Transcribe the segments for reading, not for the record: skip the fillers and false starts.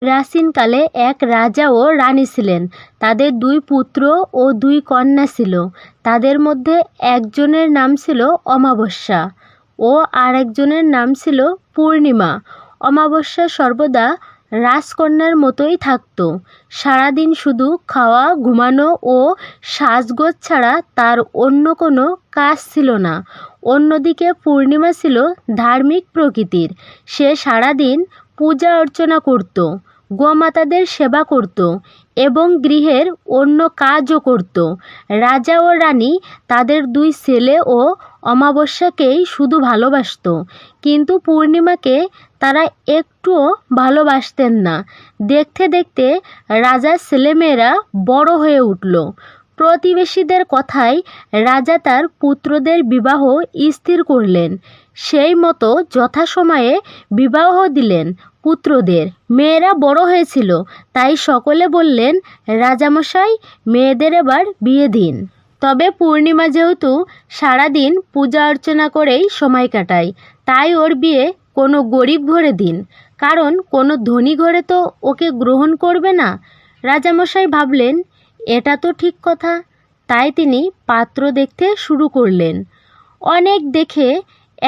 প্রাচীনকালে এক রাজা ও রানী ছিলেন। তাদের 2 পুত্র ও 2 কন্যা ছিল। তাদের মধ্যে একজনের নাম ছিল অমাবস্যা ও আরেকজনের নাম ছিল পূর্ণিমা। অমাবস্যা সর্বদা রাজকন্যার মতোই থাকত। সারাদিন শুধু খাওয়া, ঘুমানো ও সাজগোজ ছাড়া তার অন্য কোনো কাজ ছিল না। অন্যদিকে পূর্ণিমা ছিল ধার্মিক প্রকৃতির। সে সারাদিন পূজা অর্চনা করত, গোমাতাদের সেবা করত এবং গৃহের অন্য কাজও করত। রাজা ও রানী তাদের 2 ছেলে ও অমাবস্যাকেই শুধু ভালোবাসত, কিন্তু পূর্ণিমাকে তারা একটুও ভালোবাসতেন না। দেখতে দেখতে রাজার ছেলেমেয়েরা বড় হয়ে উঠল। প্রতিবেশীদের কথায় রাজা তার পুত্রদের বিবাহ স্থির করলেন। সেই মতো যথাসময়ে বিবাহ দিলেন পুত্রদের। মেয়েরা বড় হয়েছিল, তাই সকলে বললেন, রাজামশাই, মেয়েদের এবার বিয়ে দিন। তবে পূর্ণিমা যেহেতু সারাদিন পূজা অর্চনা করেই সময় কাটায়, তাই ওর বিয়ে কোনো গরিব ঘরে দিন, কারণ কোনো ধনী ঘরে তো ওকে গ্রহণ করবে না। রাজামশাই ভাবলেন, এটা তো ঠিক কথা। তাই তিনি পাত্র দেখতে শুরু করলেন। অনেক দেখে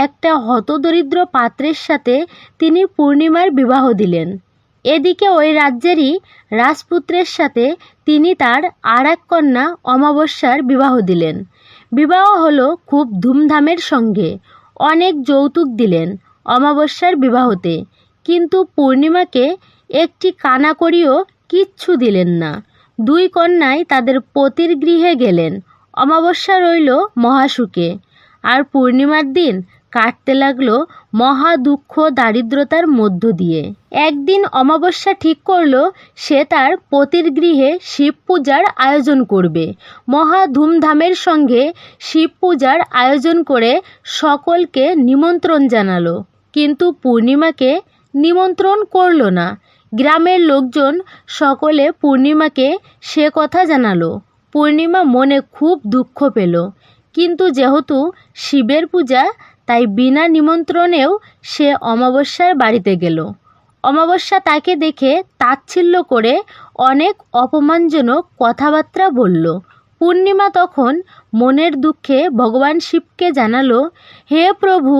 একটা হতদরিদ্র পাত্রের সাথে তিনি পূর্ণিমার বিবাহ দিলেন। এদিকে ওই রাজ্যেরই রাজপুত্রের সাথে তিনি তার আর এক কন্যা অমাবস্যার বিবাহ দিলেন। বিবাহ হলো খুব ধুমধামের সঙ্গে। অনেক যৌতুক দিলেন অমাবস্যার বিবাহতে, কিন্তু পূর্ণিমাকে একটি কানাকড়িও কিচ্ছু দিলেন না। 2 কন্যাই তাদের পতির গৃহে গেলেন। অমাবস্যা রইল মহাসুখে, আর পূর্ণিমার দিন কাটতে লাগলো মহা দুঃখ দারিদ্রতার মধ্য দিয়ে। একদিন অমাবস্যা ঠিক করলো সে তার পতির গৃহে শিব পূজার আয়োজন করবে। মহা ধুমধামের সঙ্গে শিব পূজার আয়োজন করে সকলকে নিমন্ত্রণ জানালো, কিন্তু পূর্ণিমাকে নিমন্ত্রণ করলো না। গ্রামের লোকজন সকলে পূর্ণিমাকে সে কথা জানালো। পূর্ণিমা মনে খুব দুঃখ পেল, কিন্তু যেহেতু শিবের পূজা, তাই বিনা নিমন্ত্রণেও সে অমাবস্যার বাড়িতে গেল। অমাবস্যা তাকে দেখে তাচ্ছিল্য করে অনেক অপমানজনক কথাবার্তা বলল। পূর্ণিমা তখন মনের দুঃখে ভগবান শিবকে জানালো, হে প্রভু,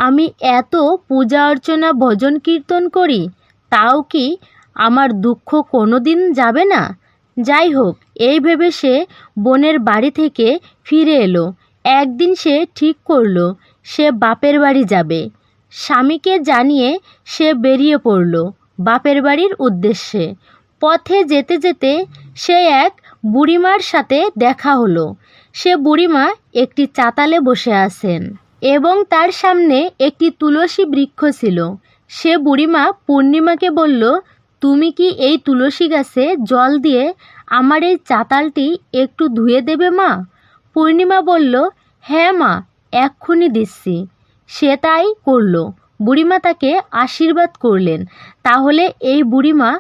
আমি এত পূজা অর্চনা ভজন কীর্তন করি, তাও কি আমার দুঃখ কোনো দিন যাবে না? যাই হোক, এই ভেবে সে বোনের বাড়ি থেকে ফিরে এলো। একদিন সে ঠিক করলো সে বাপের বাড়ি যাবে। স্বামীকে জানিয়ে সে বেরিয়ে পড়ল বাপের বাড়ির উদ্দেশ্যে। পথে যেতে যেতে সে এক বুড়িমার সাথে দেখা হলো। সে বুড়িমা একটি চাতালে বসে আছেন এবং তার সামনে একটি তুলসী বৃক্ষ ছিল। সে বুড়িমা পূর্ণিমাকে বলল, তুমি কি এই তুলসী গাছে জল দিয়ে আমার এই চাতালটি একটু ধুয়ে দেবে মা? পূর্ণিমা বলল, হ্যাঁ মা, এক্ষুনি দিচ্ছি। সে তাই করল। বুড়িমা তাকে আশীর্বাদ করলেন। তাহলে এই বুড়িমা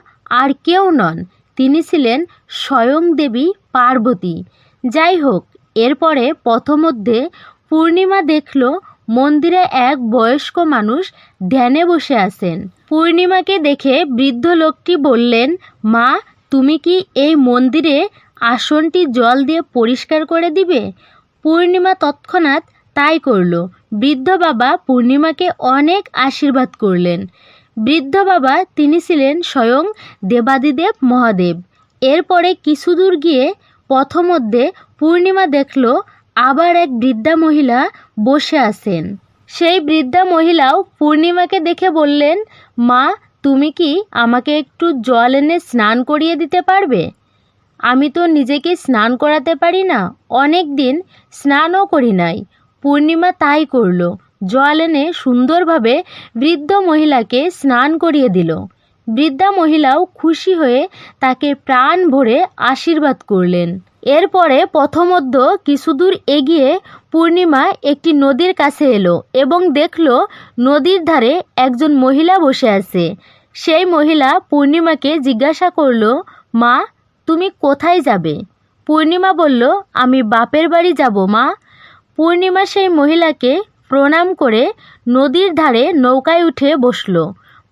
আর কেউ নন, তিনি ছিলেন স্বয়ং দেবী পার্বতী। যাই হোক, এরপরে পথমধ্যে পূর্ণিমা দেখল মন্দিরে এক বয়স্ক মানুষ ধ্যানে বসে আছেন। পূর্ণিমাকে দেখে বৃদ্ধ লোকটি বললেন, মা, তুমি কি এই মন্দিরে আসনটি জল দিয়ে পরিষ্কার করে দিবে? পূর্ণিমা তৎক্ষণাৎ তাই করল। বৃদ্ধ বাবা পূর্ণিমাকে অনেক আশীর্বাদ করলেন। বৃদ্ধ বাবা তিনি ছিলেন স্বয়ং দেবাদিদেব মহাদেব। এরপরে কিছু দূর গিয়ে পথমধ্যে পূর্ণিমা দেখল আবার এক বৃদ্ধা মহিলা বসে আছেন। সেই বৃদ্ধা মহিলাও পূর্ণিমাকে দেখে বললেন, মা, তুমি কি আমাকে একটু জল এনে স্নান করিয়ে দিতে পারবে? আমি তো নিজেকে স্নান করাতে পারি না, অনেক দিন স্নানও করি নাই। পূর্ণিমা তাই করল, জল এনে সুন্দরভাবে বৃদ্ধ মহিলাকে স্নান করিয়ে দিল। বৃদ্ধা মহিলাও খুশি হয়ে তাকে প্রাণ ভরে আশীর্বাদ করলেন। এরপরে পথমধ্য কিছু দূর এগিয়ে পূর্ণিমা একটি নদীর কাছে এলো এবং দেখল নদীর ধারে একজন মহিলা বসে আছে। সেই মহিলা পূর্ণিমাকে জিজ্ঞাসা করল, মা, তুমি কোথায় যাবে? পূর্ণিমা বলল, আমি বাপের বাড়ি যাব মা। পূর্ণিমা সেই মহিলাকে প্রণাম করে নদীর ধারে নৌকায় উঠে বসল।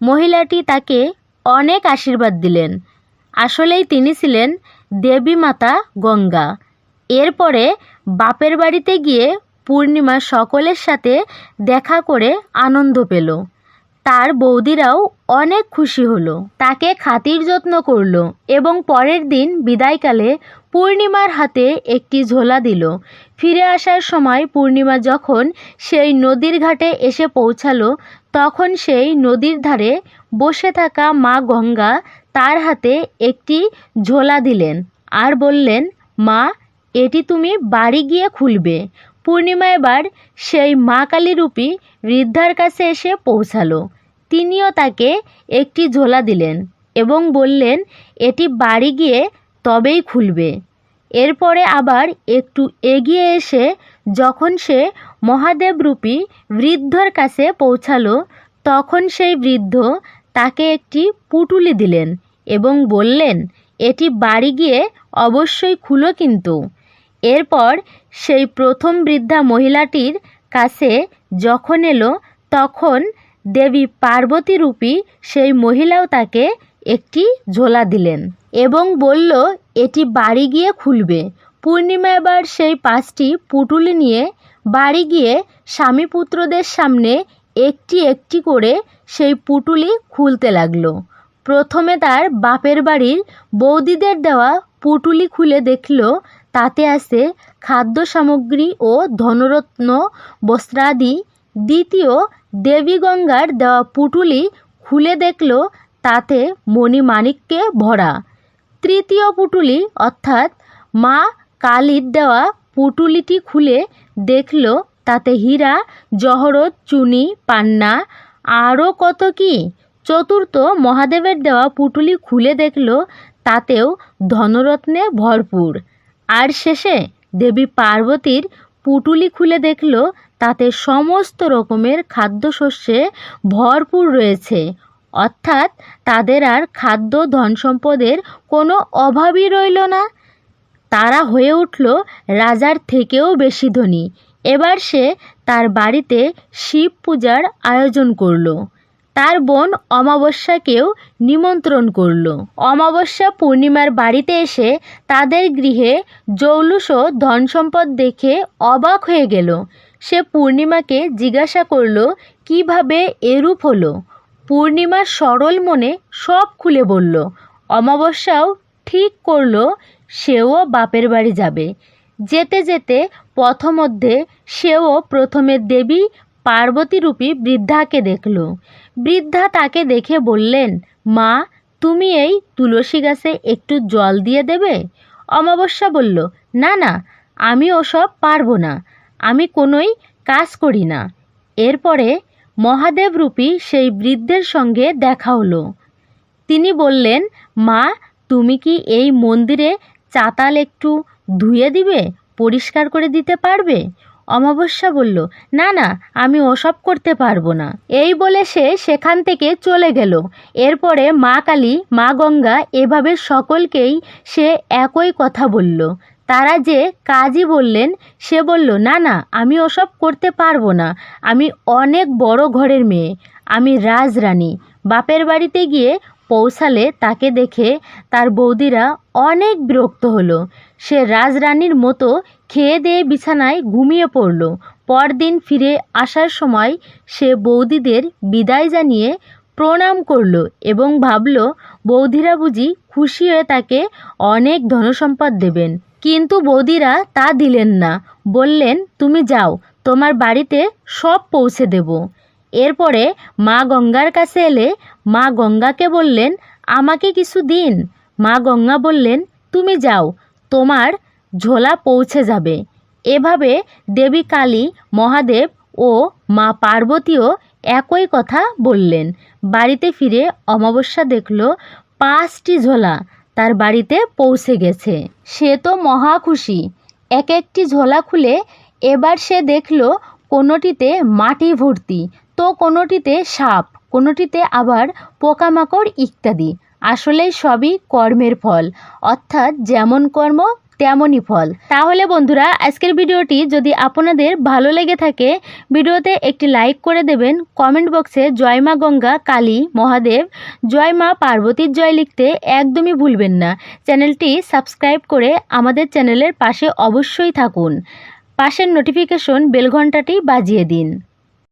মহিলাটি তাকে অনেক আশীর্বাদ দিলেন। আসলেই তিনি ছিলেন দেবী মাতা গঙ্গা। এরপরে বাপের বাড়িতে গিয়ে পূর্ণিমা সকলের সাথে দেখা করে আনন্দ পেল। তার বৌদিরাও অনেক খুশি হলো, তাকে খাতির যত্ন করলো এবং পরের দিন বিদায়কালে পূর্ণিমার হাতে একটি ঝোলা দিল। ফিরে আসার সময় পূর্ণিমা যখন সেই নদীর ঘাটে এসে পৌঁছালো, তখন সেই নদীর ধারে বসে থাকা মা গঙ্গা তার হাতে একটি ঝোলা দিলেন আর বললেন, মা, এটি তুমি বাড়ি গিয়ে খুলবে। পূর্ণিমা এবার সেই মা কালীরূপী বৃদ্ধার কাছে এসে পৌঁছালো। তিনিও তাকে একটি ঝোলা দিলেন এবং বললেন, এটি বাড়ি গিয়ে তবেই খুলবে। এরপরে আবার একটু এগিয়ে এসে যখন সে মহাদেবরূপী বৃদ্ধর কাছে পৌঁছালো, তখন সেই বৃদ্ধ তাকে একটি পুঁটুলি দিলেন এবং বললেন, এটি বাড়ি গিয়ে অবশ্যই খুলো কিন্তু। এরপর সেই প্রথম বৃদ্ধা মহিলাটির কাছে যখন এলো, তখন দেবী পার্বতী রূপী সেই মহিলাও তাকে একটি ঝোলা দিলেন এবং বলল, এটি বাড়ি গিয়ে খুলবে। পূর্ণিমা এবার সেই 5টি পুঁটুলি নিয়ে বাড়ি গিয়ে স্বামী পুত্রদের সামনে একটি একটি করে সেই পুঁটুলি খুলতে লাগলো। প্রথমে তার বাপের বাড়ির বৌদিদের দেওয়া পুঁটুলি খুলে দেখল তাতে আছে খাদ্য সামগ্রী ও ধনরত্ন বস্ত্রাদি। দ্বিতীয় দেবী গঙ্গার দেওয়া পুঁটুলি খুলে দেখল তাতে মণিমাণিক্যে ভরা। তৃতীয় পুঁটুলি অর্থাৎ মা কালীর দেওয়া পুঁটুলিটি খুলে দেখল তাতে হীরা জহরত চুনি পান্না আরও কত কি। চতুর্থ মহাদেবের দেওয়া পুঁটুলি খুলে দেখল তাতেও ধনরত্নে ভরপুর। আর শেষে দেবী পার্বতীর পুঁটুলি খুলে দেখল তাতে সমস্ত রকমের খাদ্যশস্যে ভরপুর রয়েছে, অর্থাৎ তাদের আর খাদ্য ধন সম্পদের কোনো অভাবই রইল না। তারা হয়ে উঠল রাজার থেকেও বেশি ধনী। এবার সে তার বাড়িতে শিব পূজার আয়োজন করল। তার বোন অমাবস্যাকেও নিমন্ত্রণ করল। অমাবস্যা পূর্ণিমার বাড়িতে এসে তাদের গৃহে জৌলুস ও ধন সম্পদ দেখে অবাক হয়ে গেল। সে পূর্ণিমাকে জিজ্ঞাসা করল, কিভাবে এরূপ হলো? পূর্ণিমা সরল মনে সব খুলে বলল। অমাবস্যাও ঠিক করল সেও বাপের বাড়ি যাবে। যেতে যেতে পথমধ্যে সেও প্রথমে দেবী পার্বতীরূপী বৃদ্ধাকে দেখল। বৃদ্ধা তাকে দেখে বললেন, মা, তুমি এই তুলসী গাছে একটু জল দিয়ে দেবে? অমাবস্যা বলল, না না, আমি ওসব পারবো না, আমি কোনোই কাজ করি না। এরপরে মহাদেবরূপী সেই বৃদ্ধের সঙ্গে দেখা হলো। তিনি বললেন, মা, তুমি কি এই মন্দিরে চাতাল একটু ধুয়ে দিবে, পরিষ্কার করে দিতে পারবে? অমাবস্যা বলল, না না, আমি ওসব করতে পারবো না। এই বলে সে সেখান থেকে চলে গেল। এরপরে মা কালী, মা গঙ্গা এভাবে সকলকেই সে একই কথা বলল। তারা যে কাজই বললেন, সে বলল, না না, আমি ওসব করতে পারবো না, আমি অনেক বড় ঘরের মেয়ে, আমি রাজরানী। বাপের বাড়িতে গিয়ে পৌঁছালে তাকে দেখে তার বৌদিরা অনেক বিরক্ত হলো। সে রাজরানীর মতো খেয়ে দিয়ে বিছানায় ঘুমিয়ে পড়ল। পরদিন ফিরে আসার সময় সে বৌদিদের বিদায় জানিয়ে প্রণাম করল এবং ভাবল বৌদিরা বুঝি খুশি হয়ে তাকে অনেক ধনসম্পদ দেবেন। কিন্তু বৌদিরা তা দিলেন না, বললেন, তুমি যাও, তোমার বাড়িতে সব পৌঁছে দেব। এরপরে মা গঙ্গার কাছে এলে মা গঙ্গাকে বললেন, আমাকে কিছু দিন। মা গঙ্গা বললেন, তুমি যাও, তোমার ঝোলা পৌঁছে যাবে। এভাবে দেবী কালী, মহাদেব ও মা পার্বতীও একই কথা বললেন। বাড়িতে ফিরে অমাবস্যা দেখল 5টি ঝোলা তার বাড়িতে পৌঁছে গেছে। সে তো মহা খুশি। এক একটি ঝোলা খুলে এবার সে দেখল কোনোটিতে মাটি ভর্তি, তো কোনোটিতে সাপ, কোনোটিতে আবার পোকামাকড় ইত্যাদি। আসলে সবই কর্মের ফল, অর্থাৎ যেমন কর্ম তেমনই ফল। তাহলে বন্ধুরা, আজকের ভিডিওটি যদি আপনাদের ভালো লেগে থাকে, ভিডিওতে একটি লাইক করে দেবেন। কমেন্ট বক্সে জয় মা গঙ্গা, কালী, মহাদেব, জয় মা পার্বতীর জয় লিখতে একদমই ভুলবেন না। চ্যানেলটি সাবস্ক্রাইব করে আমাদের চ্যানেলের পাশে অবশ্যই থাকুন। পাশের নোটিফিকেশন বেল ঘন্টাটি বাজিয়ে দিন।